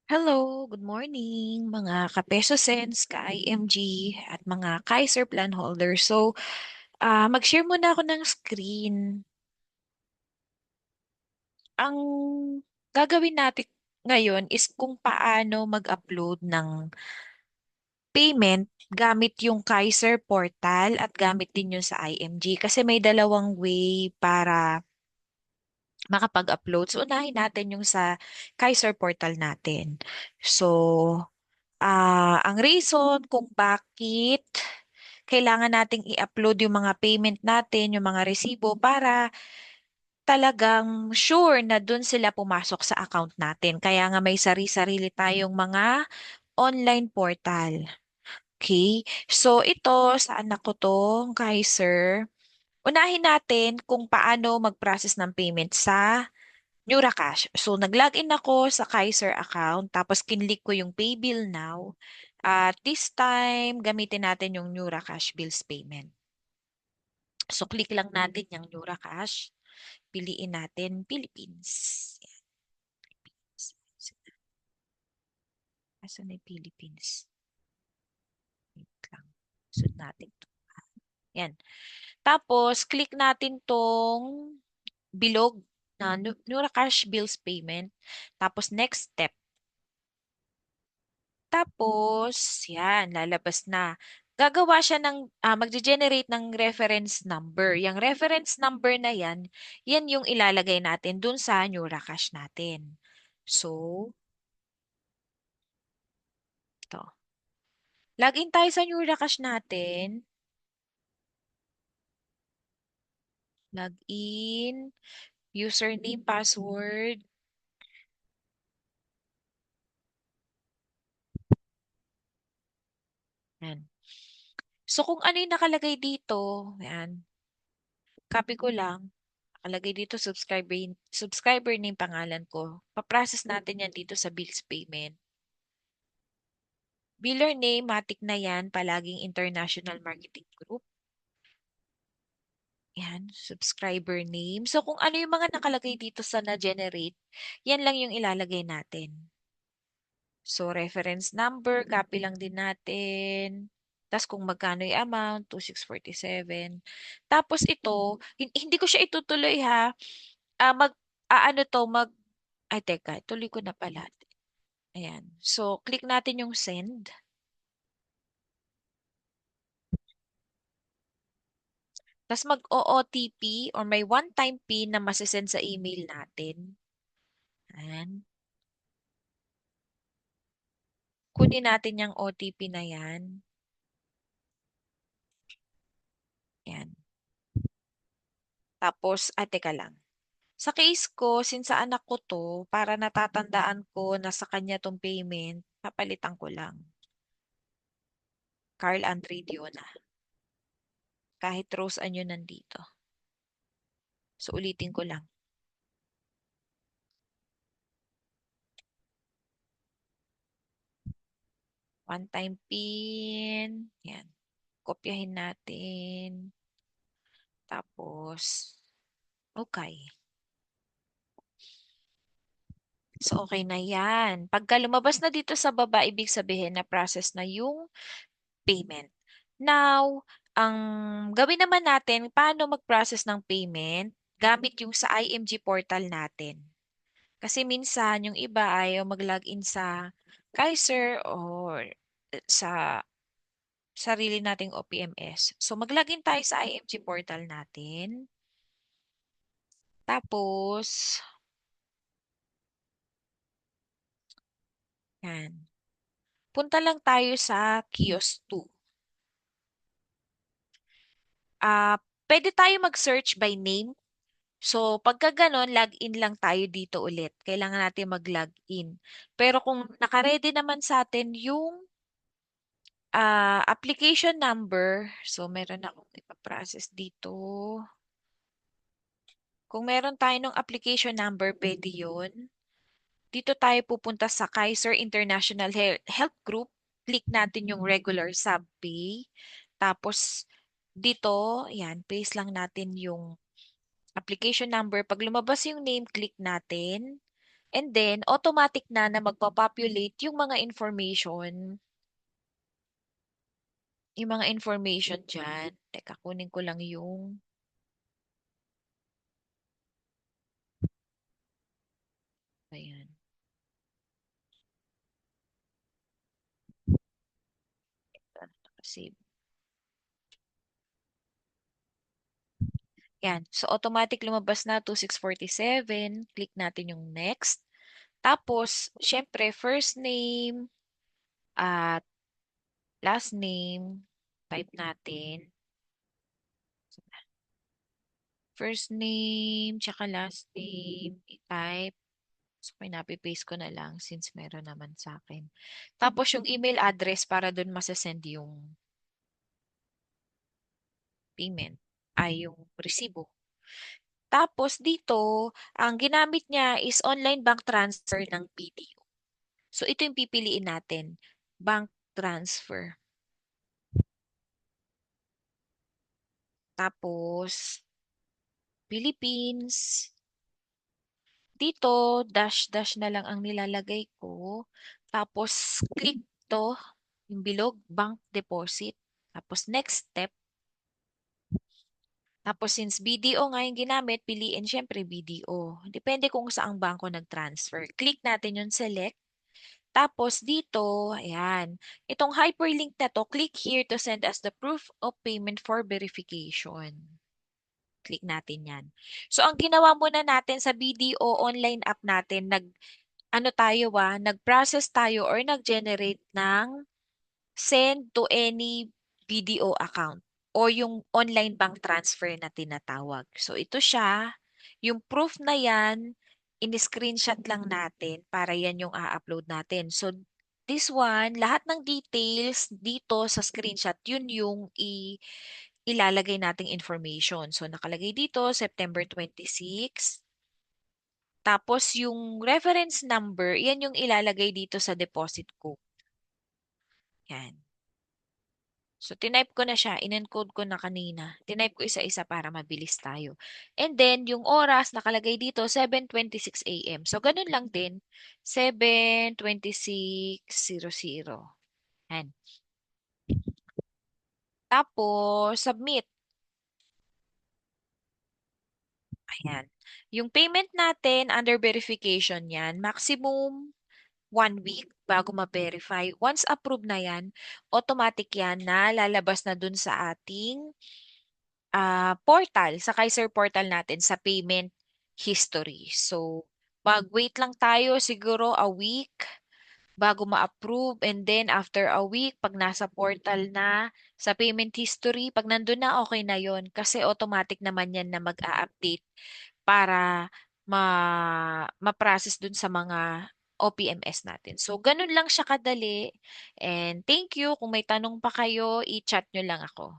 Hello, good morning mga ka-Peso Sense, ka-IMG at mga Kaiser Plan holders. So, mag-share muna ako ng screen. Ang gagawin natin ngayon is kung paano mag-upload ng payment gamit yung Kaiser portal at gamit din yung sa IMG kasi may dalawang way para makapag-upload. So, unahin natin yung sa Kaiser portal natin. So, ang reason kung bakit kailangan nating i-upload yung mga payment natin, yung mga resibo para talagang sure na dun sila pumasok sa account natin. Kaya nga may sari-sarili tayong mga online portal. Okay? So ito, sa anak ko to, Kaiser, unahin natin kung paano mag-process ng payment sa Nuracash. So, nag-login ako sa Kaiser account, tapos kinlik ko yung Pay Bill Now. At this time, gamitin natin yung Nuracash Bills Payment. So, click lang natin yung Nuracash. Piliin natin Philippines. Yan, Philippines. Asan na yung Philippines? Wait lang. Sunod natin to. Yan. Tapos, click natin tong bilog na Nuracash Bills Payment. Tapos, next step. Tapos, yan, lalabas na. Gagawa siya magge-generate ng reference number. Yung reference number na yan, yan yung ilalagay natin dun sa Nuracash natin. So, ito. Login tayo sa Nuracash natin. Login, username, password. Yan. So, kung ano yung nakalagay dito, yan, copy ko lang. Nakalagay dito subscriber name pangalan ko. Pa-process natin yan dito sa bills payment. Biller name, matik na yan, palaging International Marketing Group. Yan, subscriber name. So, kung ano yung mga nakalagay dito sa na-generate, yan lang yung ilalagay natin. So, reference number, copy lang din natin. Tapos kung magkano yung amount, 2,647. Tapos ito, hindi ko siya itutuloy ha. Ano to, ay teka, tuloy ko na pala. Ayan. So, click natin yung send. Tapos mag-OOTP or may one-time PIN na masisend sa email natin. Ayan. Kunin natin yung OTP na yan. Ayan. Tapos, teka lang. Sa case ko, since sa anak ko to, para natatandaan ko na sa kanya tong payment, papalitan ko lang. Carl Andre Diona. Kahit Rose Anyo nandito. So, ulitin ko lang. One-time PIN. Yan. Kopyahin natin. Tapos, okay. So, okay na yan. Pagka lumabas na dito sa baba, ibig sabihin na process na yung payment. Now, ang gawin naman natin, paano mag-process ng payment gamit yung sa IMG portal natin. Kasi minsan, yung iba ayaw mag-login sa Kaiser or sa sarili nating OPMS. So, mag-login tayo sa IMG portal natin. Tapos, yan. Punta lang tayo sa kiosk 2. Pwede tayo mag-search by name. So, pagka ganon, login lang tayo dito ulit. Kailangan natin mag-login. Pero kung nakaredy naman sa atin yung application number, so meron akong ipaprocess dito. Kung meron tayo ng application number, pwede yun. Dito tayo pupunta sa Kaiser International Health Group. Click natin yung regular subpay. Tapos, dito, yan, paste lang natin yung application number. Pag lumabas yung name, click natin. And then, automatic na magpa-populate yung mga information dyan. Teka, kunin ko lang yung, ayan, kasi, yan. So, automatic lumabas na 2647. Click natin yung next. Tapos, syempre, first name at last name. Type natin. First name, tsaka last name. I-type. So, pinapi-paste ko na lang since meron naman sa akin. Tapos, yung email address para dun masasend yung payment ay yung resibo. Tapos dito, ang ginamit niya is online bank transfer ng BDO. So ito yung pipiliin natin, bank transfer. Tapos Philippines. Dito, dash na lang ang nilalagay ko. Tapos click to, yung bilog, bank deposit. Tapos next step. Tapos since BDO nga yung ginamit, piliin syempre BDO. Depende kung saang bangko nag-transfer. Click natin yung select. Tapos dito, ayan, itong hyperlink na to, click here to send us the proof of payment for verification. Click natin yan. So, ang ginawa muna natin sa BDO online app natin, nag-process tayo or nag-generate ng send to any BDO account o yung online bank transfer na tinatawag. So, ito siya. Yung proof na yan, in-screenshot lang natin para yan yung a-upload natin. So, this one, lahat ng details dito sa screenshot, yun yung ilalagay nating information. So, nakalagay dito, September 26. Tapos, yung reference number, yan yung ilalagay dito sa deposit ko. Yan. So, tinype ko na siya. In-encode ko na kanina. Tinype ko isa-isa para mabilis tayo. And then, yung oras nakalagay dito, 7:26 a.m. So, ganun lang din. 7:26:00. Yan. Tapos, submit. Ayan. Yung payment natin, under verification yan, maximum 1 week bago ma-verify. Once approved na yan, automatic yan na lalabas na dun sa ating portal, sa Kaiser portal natin sa payment history. So, mag-wait lang tayo siguro a week bago ma-approve and then after a week, pag nasa portal na sa payment history, pag nandun na, okay na yon kasi automatic naman yan na mag-a-update para ma-process dun sa mga OPMS natin. So, ganun lang siya kadali. And thank you. Kung may tanong pa kayo, i-chat nyo lang ako.